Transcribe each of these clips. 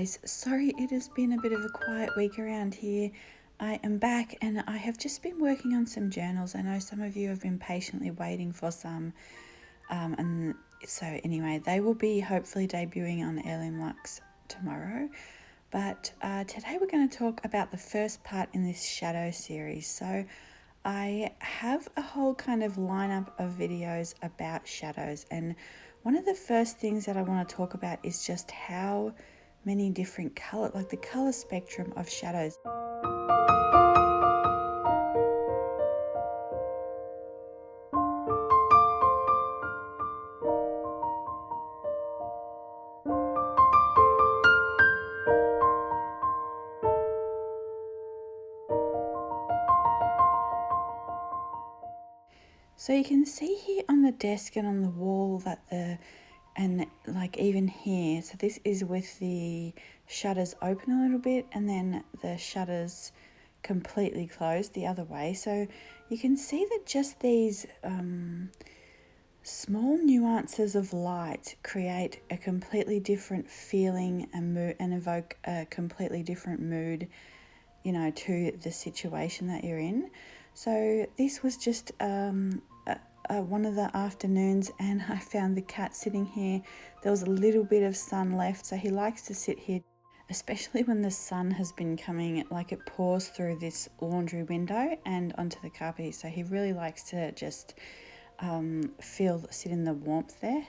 guys, sorry it has been a bit of a quiet week around here. I am back and I have just been working on some journals. I know some of you have been patiently waiting for some, and so anyway, they will be hopefully debuting on Heirloom Luxe tomorrow. But today we're going to talk about the first part in this shadow series. So I have a whole kind of lineup of videos about shadows, and one of the first things that I want to talk about is just how many different color, like the color spectrum of shadows. So you can see here on the desk and on the wall that and like even here, so this is with the shutters open a little bit and then the shutters completely closed the other way. So you can see that just these small nuances of light create a completely different feeling and mood, and evoke a completely different mood, you know, to the situation that you're in. So this was just one of the afternoons, and I found the cat sitting here. There was a little bit of sun left, so he likes to sit here, especially when the sun has been coming, like it pours through this laundry window and onto the carpet. So he really likes to just sit in the warmth there.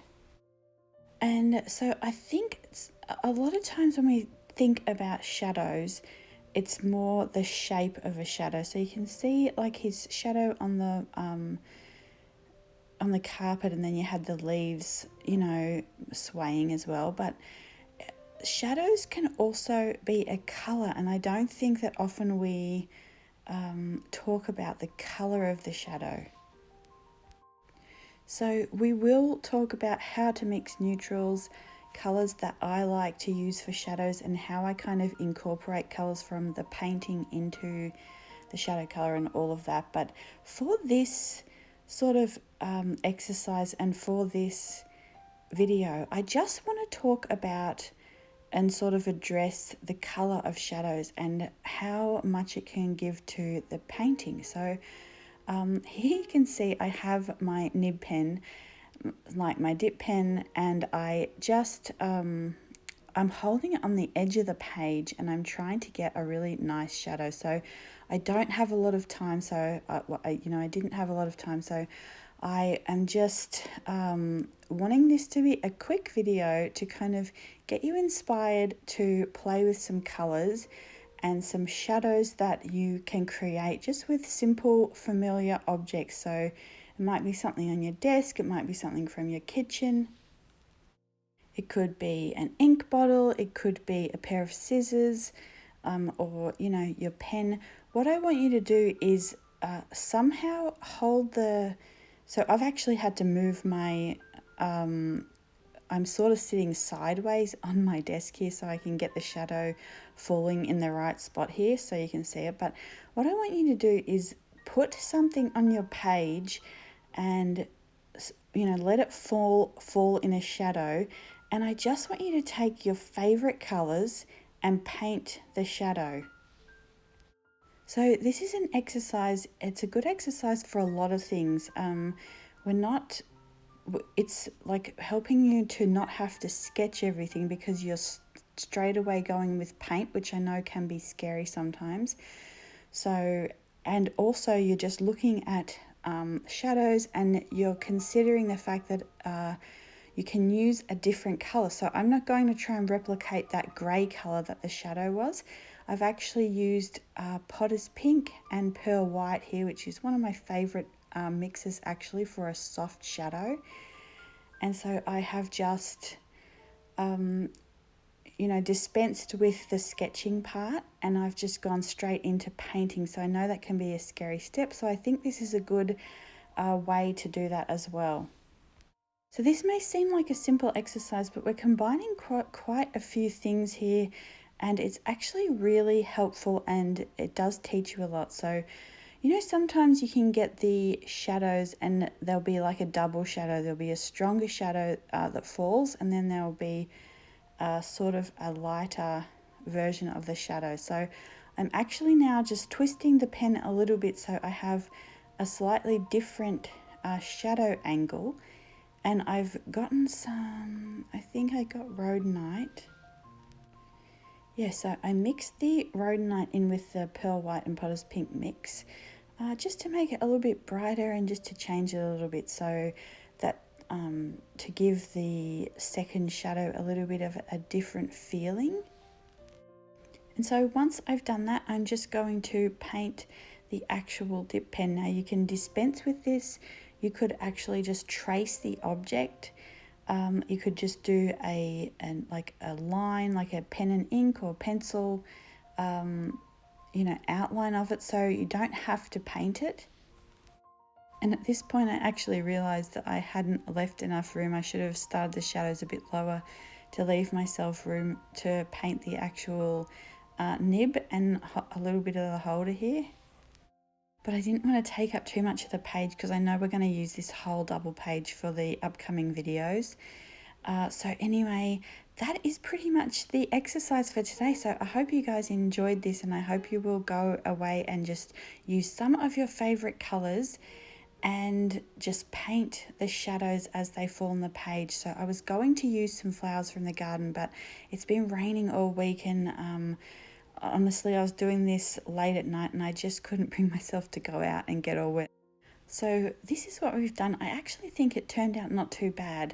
And so I think a lot of times when we think about shadows, it's more the shape of a shadow. So you can see like his shadow on the carpet, and then you had the leaves, you know, swaying as well. But shadows can also be a color, and I don't think that often we talk about the color of the shadow. So we will talk about how to mix neutrals, colors that I like to use for shadows, and how I kind of incorporate colors from the painting into the shadow color and all of that. But for this sort of exercise and for this video, I just want to talk about and sort of address the color of shadows and how much it can give to the painting. So here you can see I have my nib pen, like my dip pen, and I just I'm holding it on the edge of the page and I'm trying to get a really nice shadow. So I don't have a lot of time, so I didn't have a lot of time, so I am just wanting this to be a quick video to kind of get you inspired to play with some colors and some shadows that you can create just with simple familiar objects. So it might be something on your desk, it might be something from your kitchen, it could be an ink bottle, it could be a pair of scissors, or you know, your pen. What I want you to do is somehow hold so I've actually had to move my I'm sort of sitting sideways on my desk here so I can get the shadow falling in the right spot here so you can see it. But what I want you to do is put something on your page and, you know, let it fall in a shadow. And I just want you to take your favorite colors and paint the shadow. So this is an exercise, it's a good exercise for a lot of things. It's like helping you to not have to sketch everything because you're straight away going with paint, which I know can be scary sometimes. So, and also you're just looking at shadows, and you're considering the fact that you can use a different color. So I'm not going to try and replicate that gray color that the shadow was. I've actually used Potter's Pink and Pearl White here, which is one of my favorite mixes actually for a soft shadow. And so I have just dispensed with the sketching part, and I've just gone straight into painting. So I know that can be a scary step, so I think this is a good way to do that as well. So this may seem like a simple exercise, but we're combining quite a few things here, and it's actually really helpful, and it does teach you a lot. So, you know, sometimes you can get the shadows and there'll be like a double shadow. There'll be a stronger shadow that falls, and then there'll be sort of a lighter version of the shadow. So I'm actually now just twisting the pen a little bit so I have a slightly different shadow angle. And I've gotten some, I think I got rhodonite. Yeah, so I mixed the rhodonite in with the pearl white and potter's pink mix, just to make it a little bit brighter and just to change it a little bit, so that to give the second shadow a little bit of a different feeling. And so once I've done that, I'm just going to paint the actual dip pen. Now you can dispense with this. You could actually just trace the object. You could just do like a line, like a pen and ink or pencil, you know, outline of it, so you don't have to paint it. And at this point I actually realized that I hadn't left enough room. I should have started the shadows a bit lower to leave myself room to paint the actual nib and a little bit of the holder here. But I didn't want to take up too much of the page because I know we're going to use this whole double page for the upcoming videos. So anyway, that is pretty much the exercise for today. So I hope you guys enjoyed this, and I hope you will go away and just use some of your favorite colors and just paint the shadows as they fall on the page. So I was going to use some flowers from the garden, but it's been raining all week, and honestly I was doing this late at night and I just couldn't bring myself to go out and get all wet. So this is what we've done. I actually think it turned out not too bad.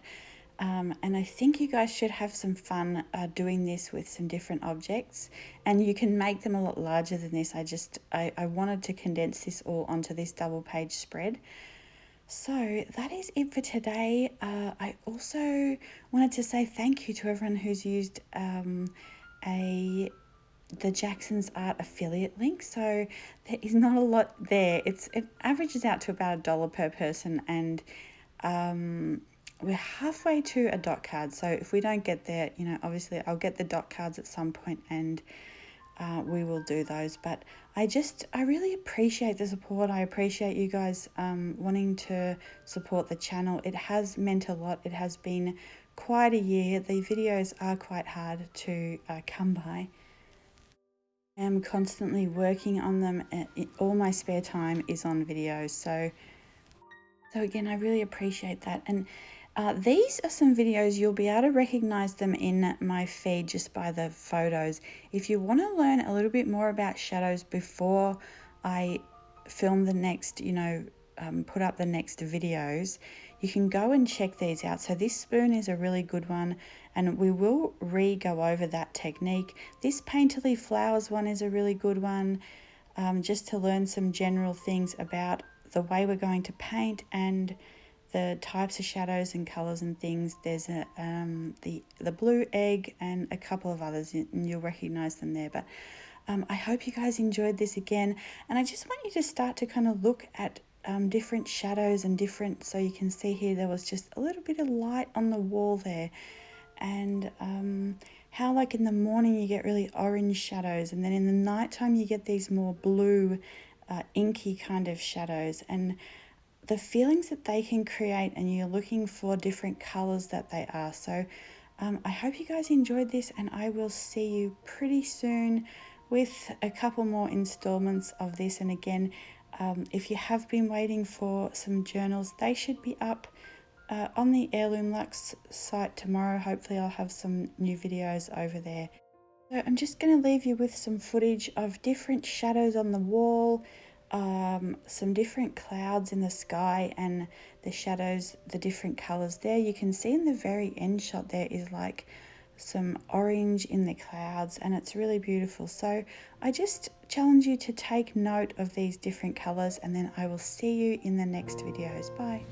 And I think you guys should have some fun doing this with some different objects, and you can make them a lot larger than this. I wanted to condense this all onto this double page spread. So that is it for today. I also wanted to say thank you to everyone who's used the Jackson's Art affiliate link. So there is not a lot there. It averages out to about $1 per person, and we're halfway to a dot card. So if we don't get there, you know, obviously I'll get the dot cards at some point, and we will do those. But I really appreciate the support. I appreciate you guys wanting to support the channel. It has meant a lot. It has been quite a year. The videos are quite hard to come by. I am constantly working on them. All my spare time is on videos. So again, I really appreciate that. And these are some videos, you'll be able to recognize them in my feed just by the photos. If you want to learn a little bit more about shadows before I film the next, you know, put up the next videos, you can go and check these out. So this spoon is a really good one, and we will go over that technique. This Painterly Flowers one is a really good one, just to learn some general things about the way we're going to paint and the types of shadows and colors and things. There's the blue egg and a couple of others, and you'll recognize them there. But I hope you guys enjoyed this again, and I just want you to start to kind of look at different shadows and different, so you can see here there was just a little bit of light on the wall there, and how like in the morning you get really orange shadows, and then in the nighttime you get these more blue inky kind of shadows, and the feelings that they can create, and you're looking for different colors that they are. So I hope you guys enjoyed this, and I will see you pretty soon with a couple more installments of this. And again, if you have been waiting for some journals, they should be up on the Heirloom Luxe site tomorrow. Hopefully I'll have some new videos over there. So I'm just going to leave you with some footage of different shadows on the wall, some different clouds in the sky, and the shadows, the different colors there. You can see in the very end shot there is like some orange in the clouds, and it's really beautiful. So I just challenge you to take note of these different colors, and then I will see you in the next videos. Bye.